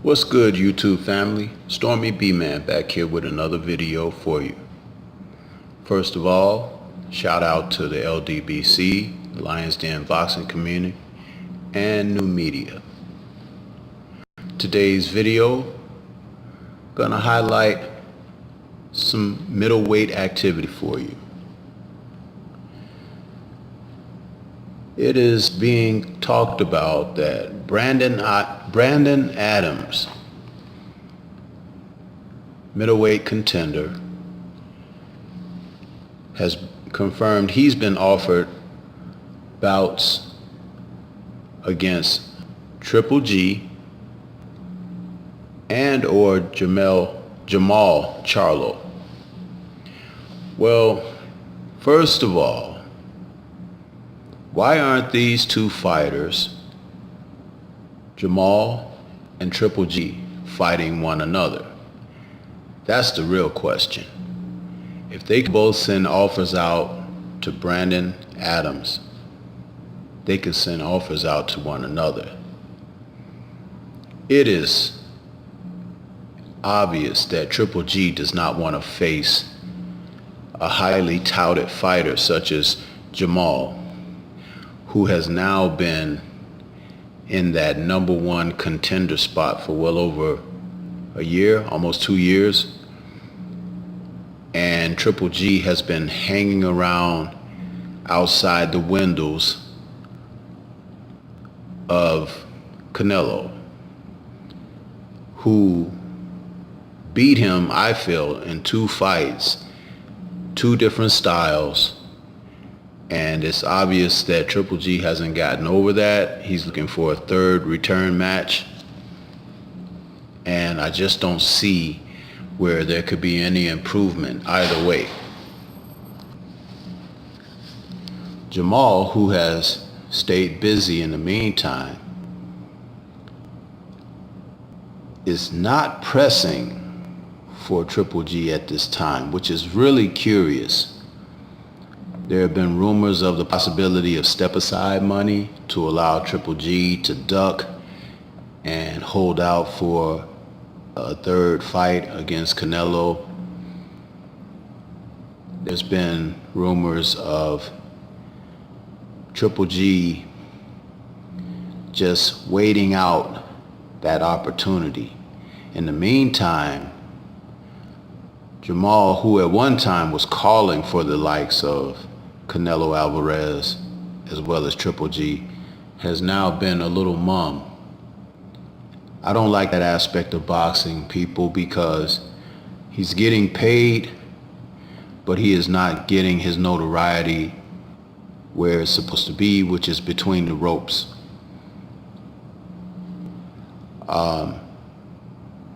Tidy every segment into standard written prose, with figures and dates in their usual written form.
What's good, YouTube family? Stormy B-Man back here with another video for you. First of all, shout out to the LDBC, the Lions Den boxing community, and new media. Today's video, gonna highlight some middleweight activity for you. It is being talked about that Brandon Adams, middleweight contender, has confirmed he's been offered bouts against Triple G and or Jermall Charlo. Well, first of all, why aren't these two fighters, Jermall and Triple G, fighting one another? That's the real question. If they could both send offers out to Brandon Adams, they could send offers out to one another. It is obvious that Triple G does not want to face a highly touted fighter such as Jermall, who has now been in that #1 contender spot for well over a year, almost 2 years. And Triple G has been hanging around outside the windows of Canelo, who beat him, I feel, in 2 fights, 2 different styles. And it's obvious that Triple G hasn't gotten over that. He's looking for a 3rd return match. And I just don't see where there could be any improvement either way. Jermall, who has stayed busy in the meantime, is not pressing for Triple G at this time, which is really curious. There have been rumors of the possibility of step-aside money to allow Triple G to duck and hold out for a 3rd fight against Canelo. There's been rumors of Triple G just waiting out that opportunity. In the meantime, Jermall, who at one time was calling for the likes of Canelo Alvarez as well as Triple G, has now been a little mum. I don't like that aspect of boxing, people, because he's getting paid, but he is not getting his notoriety where it's supposed to be, which is between the ropes.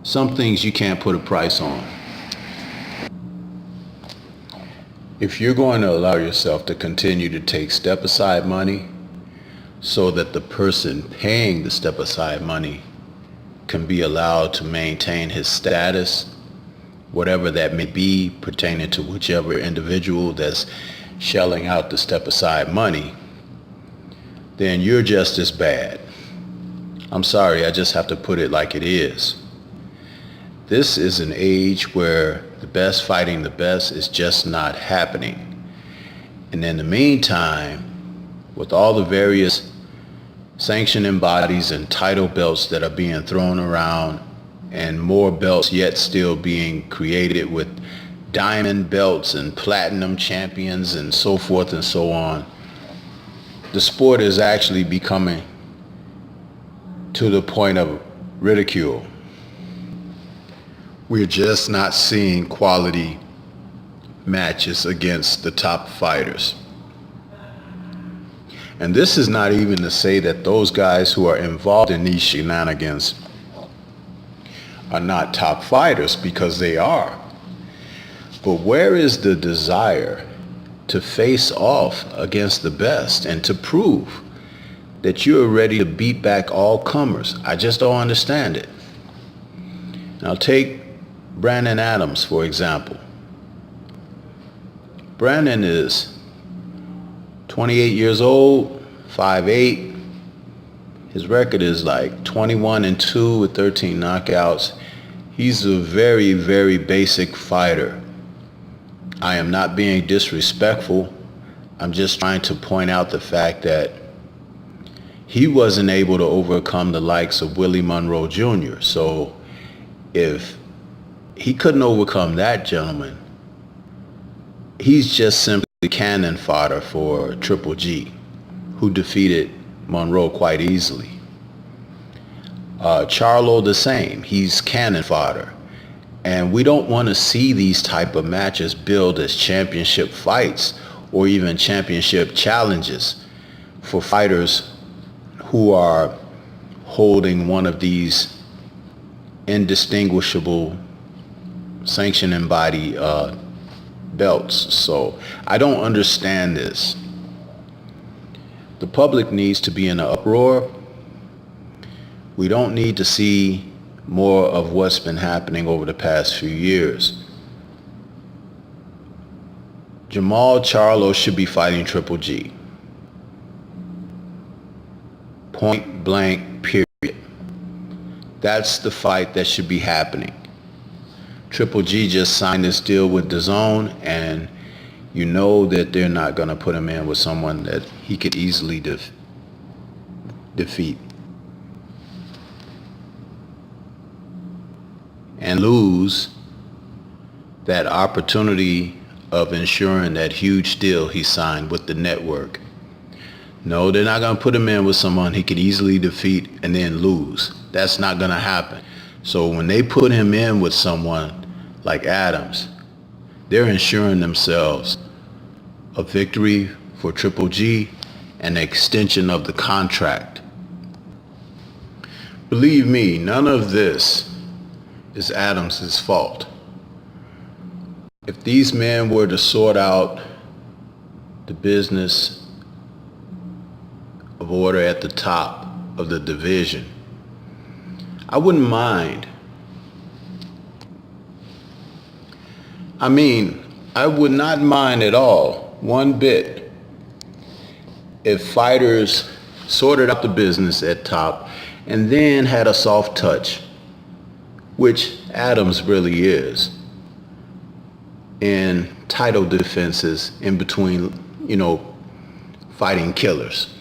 Some things you can't put a price on. If you're going to allow yourself to continue to take step-aside money so that the person paying the step-aside money can be allowed to maintain his status, whatever that may be pertaining to whichever individual that's shelling out the step-aside money, then you're just as bad. I'm sorry, I just have to put it like it is. This is an age where the best fighting the best is just not happening. And in the meantime, with all the various sanctioning bodies and title belts that are being thrown around, and more belts yet still being created with diamond belts and platinum champions and so forth and so on, the sport is actually becoming to the point of ridicule. We're just not seeing quality matches against the top fighters. And this is not even to say that those guys who are involved in these shenanigans are not top fighters, because they are. But where is the desire to face off against the best and to prove that you're ready to beat back all comers? I just don't understand it. Now take Brandon Adams, for example. Brandon is 28 years old, 5'8", His record is like 21-2 with 13 knockouts. He's a very, very basic fighter. I am not being disrespectful. I'm just trying to point out the fact that he wasn't able to overcome the likes of Willie Monroe Jr. So if he couldn't overcome that gentleman, he's just simply cannon fodder for Triple G, who defeated Monroe quite easily. Charlo the same. He's cannon fodder. And we don't want to see these type of matches billed as championship fights or even championship challenges for fighters who are holding one of these indistinguishable sanctioning body belts. So I don't understand this. The public needs to be in an uproar. We don't need to see more of what's been happening over the past few years. Jermall Charlo should be fighting Triple G. Point blank, period. That's the fight that should be happening. Triple G just signed this deal with DAZN, and you know that they're not going to put him in with someone that he could easily defeat and lose that opportunity of ensuring that huge deal he signed with the network. No, they're not going to put him in with someone he could easily defeat and then lose. That's not going to happen. So when they put him in with someone like Adams, they're ensuring themselves a victory for Triple G and an extension of the contract. Believe me, none of this is Adams' fault. If these men were to sort out the business of order at the top of the division, I wouldn't mind. I would not mind at all, one bit, if fighters sorted out the business at top and then had a soft touch, which Adams really is, in title defenses in between, fighting killers.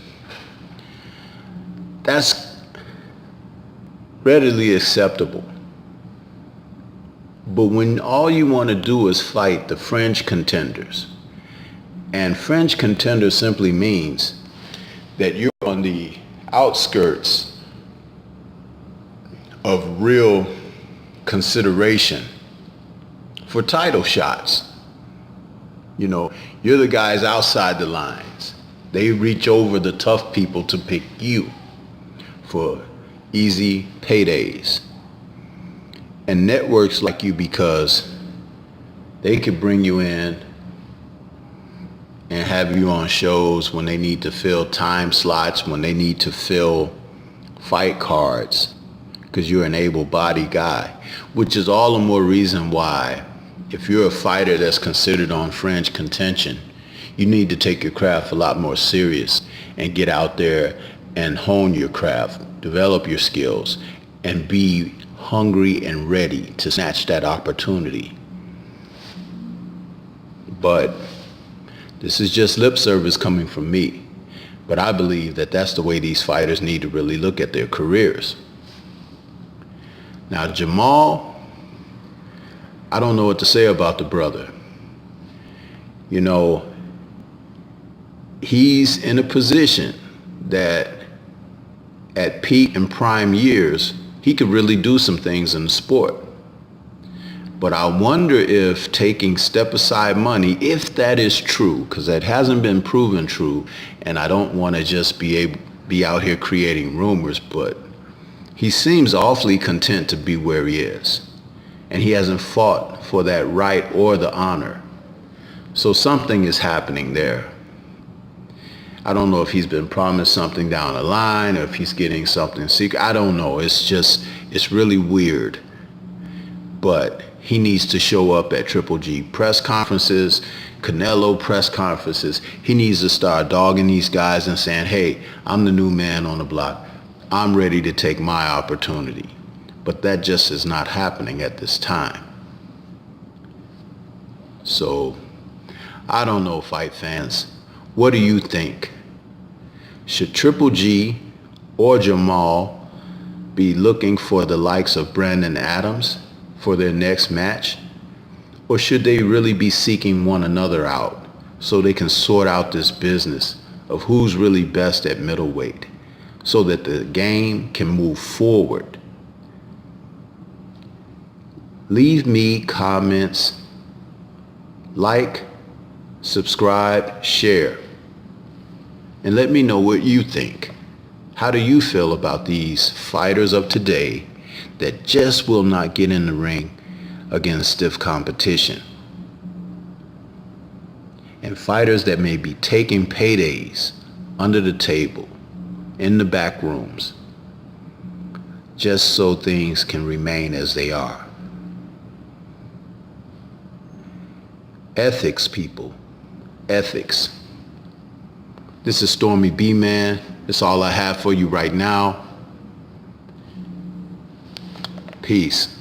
That's readily acceptable. But when all you want to do is fight the fringe contenders, and fringe contender simply means that you're on the outskirts of real consideration for title shots. You're the guys outside the lines. They reach over the tough people to pick you for easy paydays. And networks like you because they could bring you in and have you on shows when they need to fill time slots, when they need to fill fight cards, because you're an able-bodied guy, which is all the more reason why, if you're a fighter that's considered on fringe contention, you need to take your craft a lot more serious and get out there and hone your craft, develop your skills, and be hungry and ready to snatch that opportunity. But this is just lip service coming from me. But I believe that that's the way these fighters need to really look at their careers. Now, Jermall, I don't know what to say about the brother. He's in a position that at peak and prime years, he could really do some things in the sport. But I wonder if taking step-aside money, if that is true, because that hasn't been proven true, and I don't want to just be out here creating rumors, but he seems awfully content to be where he is. And he hasn't fought for that right or the honor. So something is happening there. I don't know if he's been promised something down the line or if he's getting something secret. I don't know. It's really weird. But he needs to show up at Triple G press conferences, Canelo press conferences. He needs to start dogging these guys and saying, hey, I'm the new man on the block. I'm ready to take my opportunity. But that just is not happening at this time. So, I don't know, fight fans. What do you think? Should Triple G or Jermall be looking for the likes of Brandon Adams for their next match? Or should they really be seeking one another out so they can sort out this business of who's really best at middleweight so that the game can move forward? Leave me comments, like, subscribe, share, and let me know what you think. How do you feel about these fighters of today that just will not get in the ring against stiff competition? And fighters that may be taking paydays under the table, in the back rooms, just so things can remain as they are. Ethics, people. Ethics. This is Stormy B, man. That's all I have for you right now. Peace.